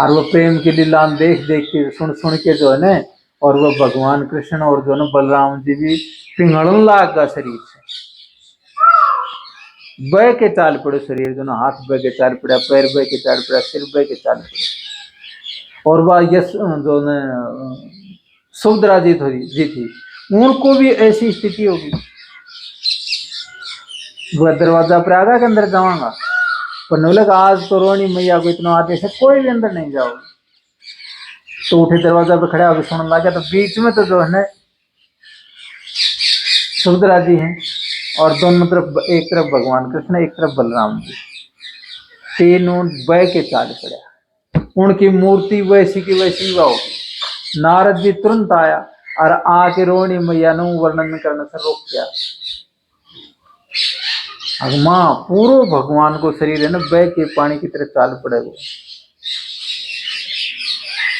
और वो प्रेम की लीला देख देख के सुन सुन के जो है ना, और वो भगवान कृष्ण और जो है बलराम जी भी पिघलन लाग का शरीर से बह के चाल पड़े, शरीर जो ना हाथ बह के चाल पड़ा, पैर बह के चाल पड़ा, सिर बह के चाल पड़े। और वह यश जो ने सुभद्रा जी थी, उनको भी ऐसी स्थिति होगी। वह दरवाजा पर आगा के अंदर जाऊंगा, पर नौलक आज तो रोनी मैया को इतना आदेश है कोई भी अंदर नहीं जाओ। तो उठे दरवाजा पे खड़ा होकर सुनने लगा, तो बीच में तो जो है ना सुभद्रा जी हैं, और दोनों तरफ, एक तरफ भगवान कृष्ण, एक तरफ बलराम जी, तीनों बह के चाल पड़ा। उनकी मूर्ति वैसी की वैसी वह होगी। नारद जी तुरंत आया और आके रोहिणी मैया ने वर्णन करने से रोक दिया। माँ पूरो भगवान को शरीर है ना बह के पानी की तरह चाल पड़े। वो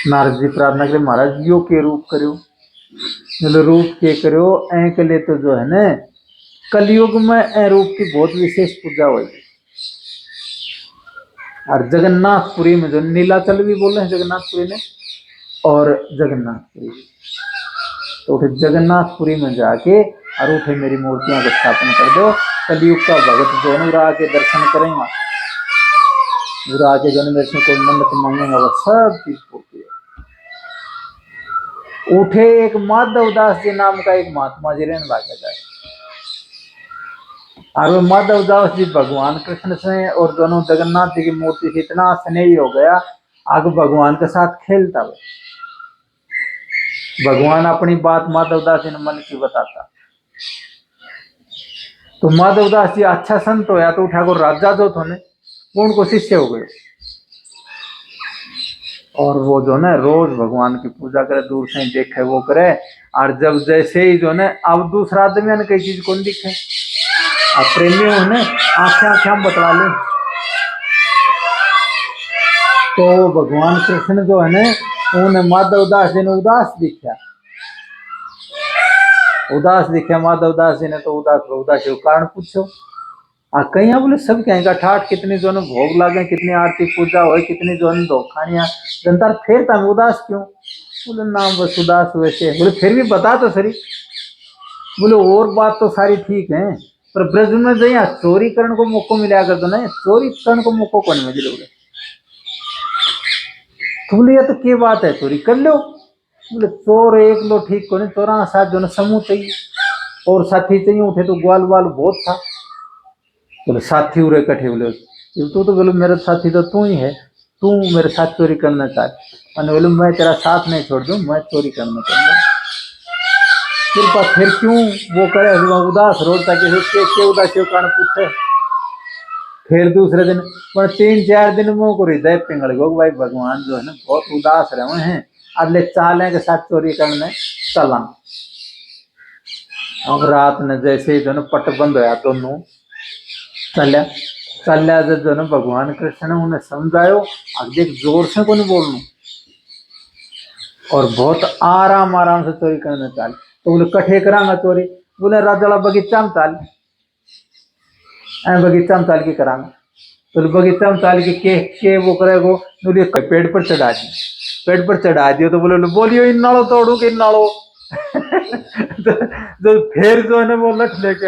नारद जी प्रार्थना करे, महाराज यो के रूप करो, मतलब रूप के करो ऐ के लिए तो जो है ना कलयुग में ऐ रूप की बहुत विशेष पूजा हुई। और जगन्नाथपुरी में जो नीलाचल भी बोल रहे हैं जगन्नाथपुरी में, और जगन्नाथपुरी, तो उठे जगन्नाथपुरी में जाके और उठे मेरी मूर्तियां को स्थापन कर दो। कलयुग का भगत जो है उरा के दर्शन करेंगे, उरा के जो मेरे से कोई मन्नत मांगेगा वो सब चीज पूरी है। उठे एक माधव दास जी नाम का एक महात्मा जी रहने लगा जाए, और वो माधव दास जी भगवान कृष्ण से और दोनों जगन्नाथ जी की मूर्ति से इतना स्नेही हो गया, आगे भगवान के साथ खेलता हुआ। भगवान अपनी बात माधव दास जी ने मन की बताता, तो माधव दास जी अच्छा संत होया, तो ठाकुर राजा जो थे वो उनको शिष्य हो गए, और वो जो ना रोज भगवान की पूजा करे, दूर से देखे वो करे। और जब जैसे ही जो ना अब दूसरा आदमी ने कई चीज कौन दिखे, अब प्रेमी हो ना आंखें आंखें हम बतला ले, तो भगवान कृष्ण जो है ना उन्हें माधव दास जी ने उदास दिखा, उदास दिखा माधव दास जी ने, तो उदास कारण पूछो। कहीं बोले सब कहेगा ठाठ कितनी जो भोग लागे, कितनी आरती पूजा हो, कितनी जो दो खानिया जनता, फिर तुम उदास क्यों? बोले नाम बस उदास वैसे। बोले फिर भी बता तो सही। बोले और बात तो सारी ठीक है, पर ब्रज में जो यहाँ चोरी करने को मौका मिला कर, तो नहीं चोरी करने को मौका कौन मिले? बोले तो बोले ये तो क्या बात है, चोरी कर लो। बोले चोर एक लो ठीक को नहीं, चोरा साथ जो समूह चाहिए और साथी चाहिए। उठे तो ग्वाल वाल बहुत था। बोले साथी उरे कठे, बोले तू तो बोले मेरा साथी तो तू ही है, तू मेरे साथ चोरी करना चाहते। बोले मैं तेरा साथ नहीं छोड़ दूं, मैं चोरी करना चाहूंगा। फिर क्यों वो करे उदास रोता के उदासी कारण पूछे। फिर दूसरे दिन पर 3-4 दिन मुँह को हृदय पिंगल गो, भाई भगवान जो है ना बहुत उदास रहे हैं, अगले चाले के साथ चोरी करने चला। अब रात ने जैसे ही जो ना पट बंद होया, दोनों चल्या जो ना भगवान कृष्ण ने उन्हें समझायो, अब देख जोर से को नहीं बोलना, और बहुत आराम आराम से चोरी करने चाल। तो बोले कठे करांगा चोरी? बोले राजला बगीचा में चाल, बगीचा में चाल के करांगा। तो बगीचा में चाल के वो करेगो, बोलिए पेड़ पर चढ़ा दी, पेड़ पर चढ़ा दियो। तो बोले बोलियो इन नालो तोड़ू के इन नालो। तो फिर जो है ना वो लठ लेके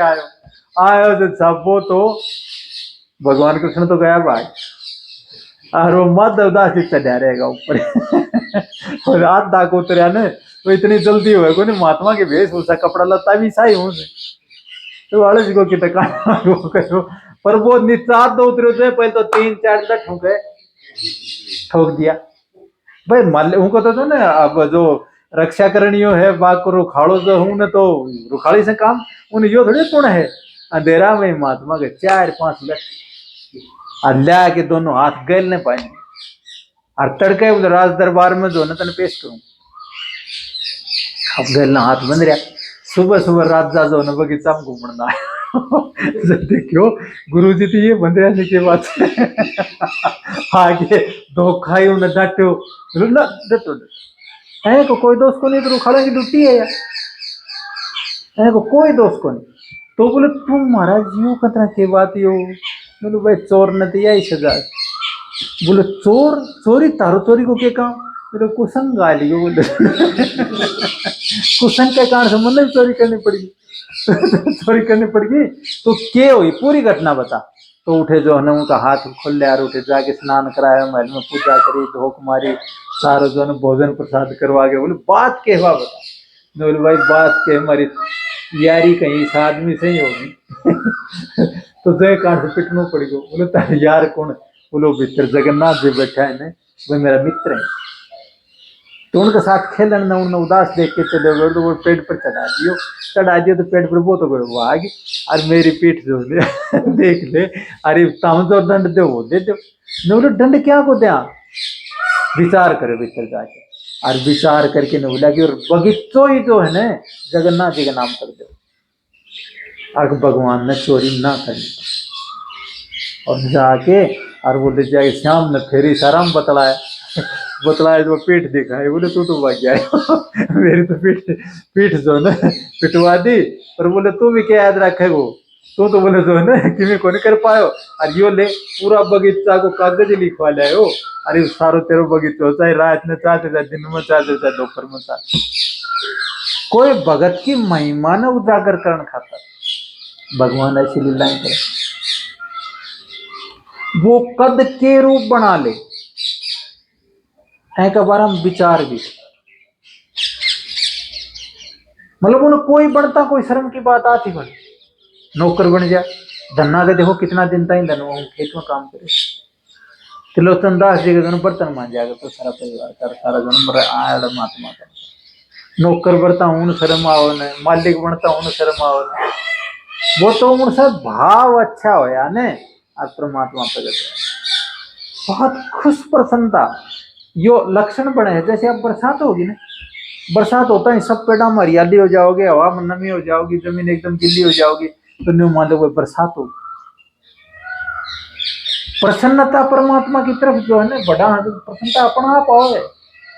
आयो जो छापो, तो भगवान कृष्ण तो गया भाई, और वो माधव दास जी चढ़ा रहेगा ऊपर। और आधा को उतरिया ने तो इतनी जल्दी हुए को नहीं, महात्मा के वेशभूषा कपड़ा लता भी सही हूँ से, तो वाले जी को कितना वो करो, पर वो निचार दो उतरे थे पहले तो 3-4 तक ठोक दिया। भाई मान उनको तो ना अब जो रक्षा करणियो है बाग को रुखाड़ो जो हूं ने, तो रुखाड़ी से काम उन्हें यो थोड़ी पूर्ण है। अंधेरा में महात्मा के 4-5 लठ और लिया के दोनों हाथ गैल ने पाए, और तड़के राज दरबार में जो ना तेन पेश करूं। अब गैल ना हाथ बंद रहा, सुबह सुबह राजा जो ना बगीचा में घूमना देखियो गुरु जी तो ये बंद रहने के बाद आगे धोखा ही उन्हें डटो ना डटो है को कोई दोस्त को नहीं, तो रुखाड़ा की ड्यूटी है यार, है को कोई दोस्त को नहीं। तो बोले तुम महाराज यू खतरा के बात यो, बोलो भाई चोर ने दिया ही सजा, बोले चोर चोरी तारो चोरी को क्या काम? बोले कुशन गालियो बोले कुशन के कारण से मतलब चोरी करनी पड़ेगी चोरी करनी पड़ेगी तो क्या हुई पूरी घटना बता। तो उठे जो है ना उनका हाथ खोल लिया, उठे जाके स्नान कराया, महल में पूजा करी, धोख मारी, सारा जो है ना भोजन प्रसाद करवा के बोले बात के हुआ बता। बोले भाई बात के हमारी यारी कहीं इस आदमी से ही होगी तो जय कारण से पिटना पड़ेगा। बोले तार यार कौन? बोलो भीतर जगन्नाथ जी बैठा है वह मेरा मित्र है। तो उनके साथ खेलन न उन्हें उदास देख के चले गए तो वो पेट पर चढ़ा दियो तो पेट पर वो तो गए वो आगे और मेरी पीठ जो देख ले अरे तम जो दंड दे वो दे दो। न बोले दंड क्या को दिया? विचार करे भीतर जाके और विचार करके न बोला कि और बगीचो ही जो है ना जगन्नाथ जी का नाम कर दो और भगवान ने चोरी ना करी। और जाके और बोले जाके श्याम ने फेरी साराम बतलाया बतलाया तो पीठ दिखाई। बोले तू तो भाग गया मेरी तो पीठ जो है ना पिटवा दी। पर बोले तू भी क्या याद रखे वो तू तो बोले जो है ना कि को नहीं कर पायो और यो ले पूरा बगीचा को कागज लिखवा ले हो। अरे सारो तेरो बगीचा चाहे रात में चाहते चाहे दिन में चाहते चाहे दोपहर में चाहते कोई भगत की महिमा ने उजागर करण खाता भगवान ऐसी लीलाएं करे। वो कद के रूप बना ले है का बार हम विचार भी मतलब उन्हें कोई बढ़ता कोई शर्म की बात आती बन नौकर बन जाए धन्ना के देखो कितना दिन था धन खेत में काम करे। त्रिलोचन दास जी के जन्म बर्तन मान जाएगा तो सारा परिवार कर सारा जन्म आया महात्मा का नौकर बढ़ता हूं शर्म आओ न मालिक बनता हूं शर्म आओ न वो तो उनसे भाव अच्छा होया ने आज परमात्मा प्रगट बहुत खुश प्रसन्नता यो लक्षण बने हैं। जैसे अब बरसात होगी ना बरसात होता है सब पेड़ा में हरियाली हो जाओगे हवा में नमी हो जाओगी जमीन एकदम गिल्ली हो जाओगी तो न्यू मान लो बरसात होगी। प्रसन्नता परमात्मा की तरफ जो है ना बढ़ा प्रसन्नता अपना आप आओ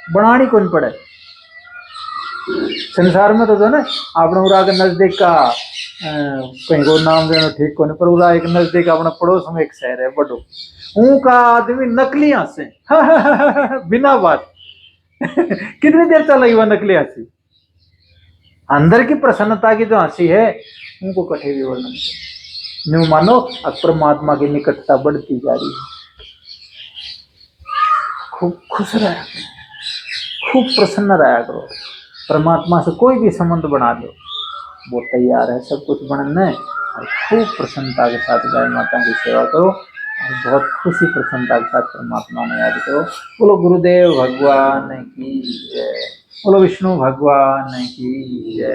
बनानी कौन पड़े। संसार में तो जो है ना आपने उरा के नजदीक का कहीं को नाम देना ठीक को नहीं पर उरा एक नजदीक अपना पड़ोस में एक शहर है बड़ो उनका आदमी नकली हंसे बिना बात कितनी देर चलेगी वह नकली हंसी अंदर की प्रसन्नता की जो हंसी है उनको कठे भी वर्णन न्यू मानो अब परमात्मा की निकटता बढ़ती जा रही है। खूब खुश रहा खूब प्रसन्न रहा करो परमात्मा से कोई भी संबंध बना दो वो तैयार है सब कुछ बनने और खूब प्रसन्नता के साथ गाय माता की सेवा करो और बहुत खुशी प्रसन्नता के साथ परमात्मा ने याद करो। बोलो गुरुदेव भगवान की जय। बोलो विष्णु भगवान की जय।